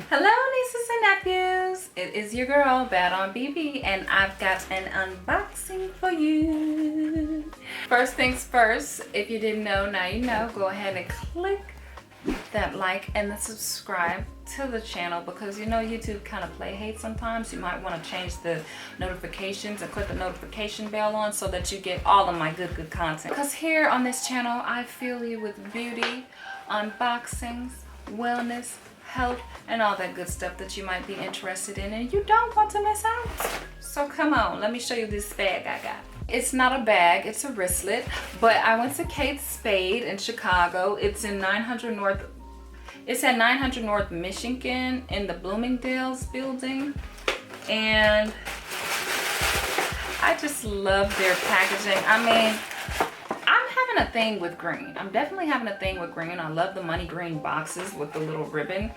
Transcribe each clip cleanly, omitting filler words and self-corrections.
Hello, nieces and nephews. It is your girl, Bad on BB, and I've got an unboxing for you. First things first, if you didn't know, now you know. Go ahead and click that like and the subscribe to the channel, because you know YouTube kind of play hate sometimes. You might want to change the notifications and click the notification bell on so that you get all of my good content. Because here on this channel, I fill you with beauty, unboxings, wellness, health, and all that good stuff that you might be interested in and you don't want to miss out. So come on, let me show you this bag I got. It's not a bag, it's a wristlet, but I went to Kate Spade in Chicago. It's in 900 North, it's at 900 North Michigan in the Bloomingdale's building. And I just love their packaging. I mean, I'm having a thing with green. I'm definitely having a thing with green. I love the money green boxes with the little ribbon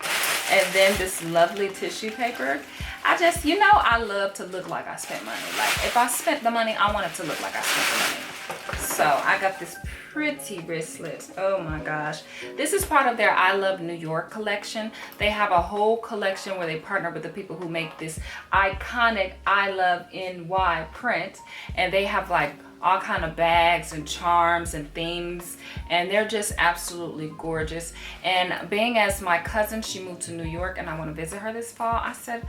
and then this lovely tissue paper. I just, you know, I love to look like I spent money. Like if I spent the money, I want it to look like I spent the money. So I got this pretty wristlet. Oh my gosh. This is part of their I Love New York collection. They have a whole collection where they partner with the people who make this iconic I Love NY print. And they have like all kind of bags and charms and themes, and they're just absolutely gorgeous. And being as my cousin, she moved to New York and I want to visit her this fall, I said,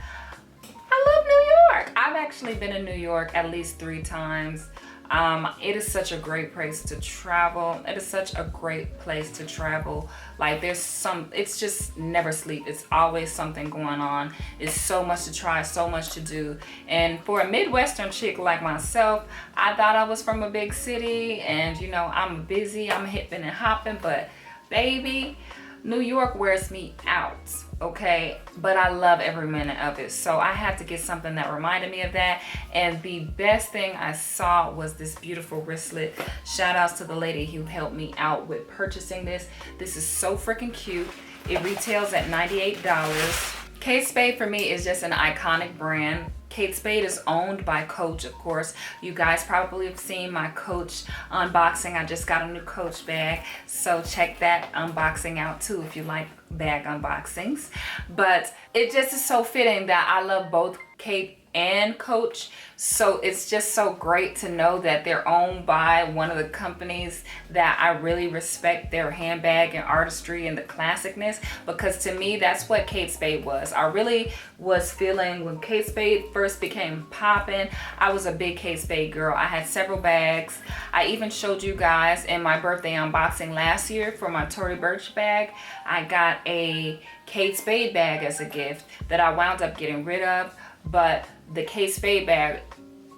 I love New York. I've actually been in New York at least 3 times. It is such a great place to travel. It is such a great place to travel. Like it's just never sleep. It's always something going on. It's so much to try, so much to do. And for a Midwestern chick like myself, I thought I was from a big city and you know, I'm busy, I'm hipping and hopping, but baby, New York wears me out, okay? But I love every minute of it. So I had to get something that reminded me of that. And the best thing I saw was this beautiful wristlet. Shout outs to the lady who helped me out with purchasing this. This is so freaking cute. It retails at $98. Kate Spade for me is just an iconic brand. Kate Spade is owned by Coach, of course. You guys probably have seen my Coach unboxing. I just got a new Coach bag, so check that unboxing out too if you like bag unboxings. But it just is so fitting that I love both Kate and Coach, so it's just so great to know that they're owned by one of the companies that I really respect their handbag and artistry and the classicness, because to me that's what Kate Spade was. I really was feeling when Kate Spade first became poppin'. I was a big Kate Spade girl. I had several bags. I even showed you guys in my birthday unboxing last year for my Tory Burch bag. I got a Kate Spade bag as a gift that I wound up getting rid of. But the Kate Spade bag,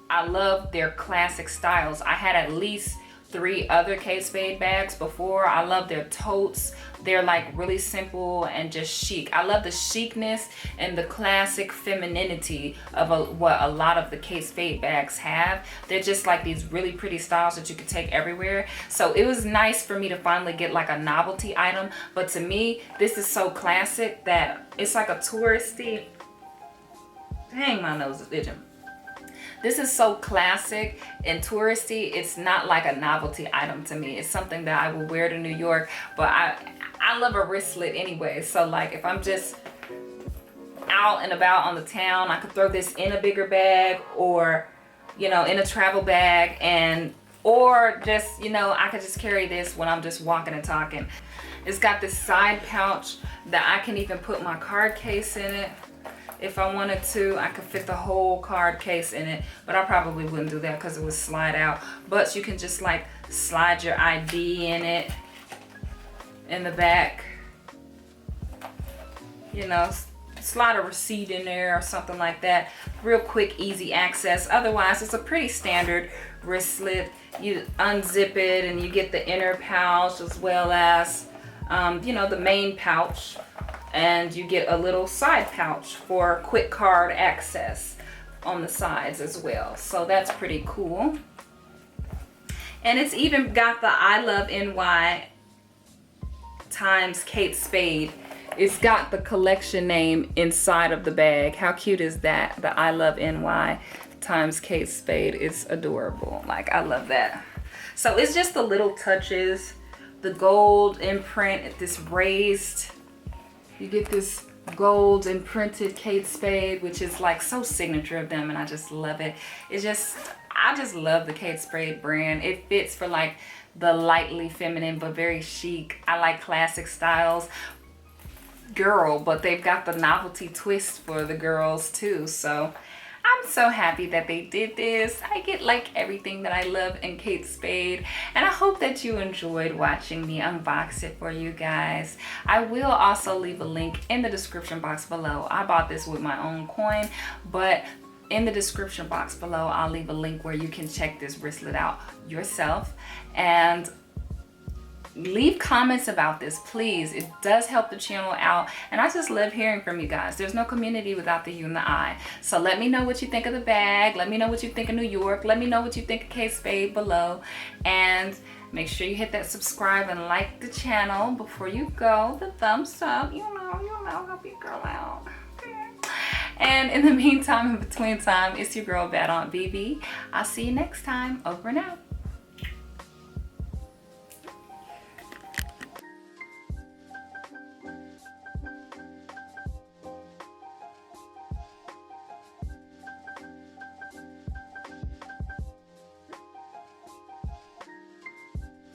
I love their classic styles. I had at least 3 other Kate Spade bags before. I love their totes. They're like really simple and just chic. I love the chicness and the classic femininity of what a lot of the Kate Spade bags have. They're just like these really pretty styles that you can take everywhere. So it was nice for me to finally get like a novelty item. But to me, this is so classic that it's like a touristy. Dang, my nose is itching. This is so classic and touristy. It's not like a novelty item to me. It's something that I will wear to New York, but I love a wristlet anyway. So like if I'm just out and about on the town, I could throw this in a bigger bag or, you know, in a travel bag, and or just, you know, I could just carry this when I'm just walking and talking. It's got this side pouch that I can even put my card case in it. If I wanted to, I could fit the whole card case in it, but I probably wouldn't do that because it would slide out. But you can just like slide your ID in it, in the back, you know, slide a receipt in there or something like that. Real quick, easy access. Otherwise, it's a pretty standard wristlet. You unzip it and you get the inner pouch as well as, you know, the main pouch. And you get a little side pouch for quick card access on the sides as well. So that's pretty cool. And it's even got the I Love NY times Kate Spade. It's got the collection name inside of the bag. How cute is that? The I Love NY times Kate Spade is adorable. Like, I love that. So it's just the little touches, the gold imprint, this raised, you get this gold imprinted Kate Spade, which is like so signature of them, and I just love it. I just love the Kate Spade brand. It fits for like the lightly feminine but very chic. I like classic styles, girl, but they've got the novelty twist for the girls too. So I'm so happy that they did this. I get like everything that I love in Kate Spade, and I hope that you enjoyed watching me unbox it for you guys. I will also leave a link in the description box below. I bought this with my own coin, but in the description box below, I'll leave a link where you can check this wristlet out yourself, and leave comments about this, please. It does help the channel out, and I just love hearing from you guys. There's no community without the you and the I. So let me know what you think of the bag. Let me know what you think of New York. Let me know what you think of Kate Spade below, and make sure you hit that subscribe and like the channel before you go. The thumbs up, you know, help your girl out. And in the meantime, in between time, it's your girl, Bad Aunt BB. I'll see you next time. Over and out.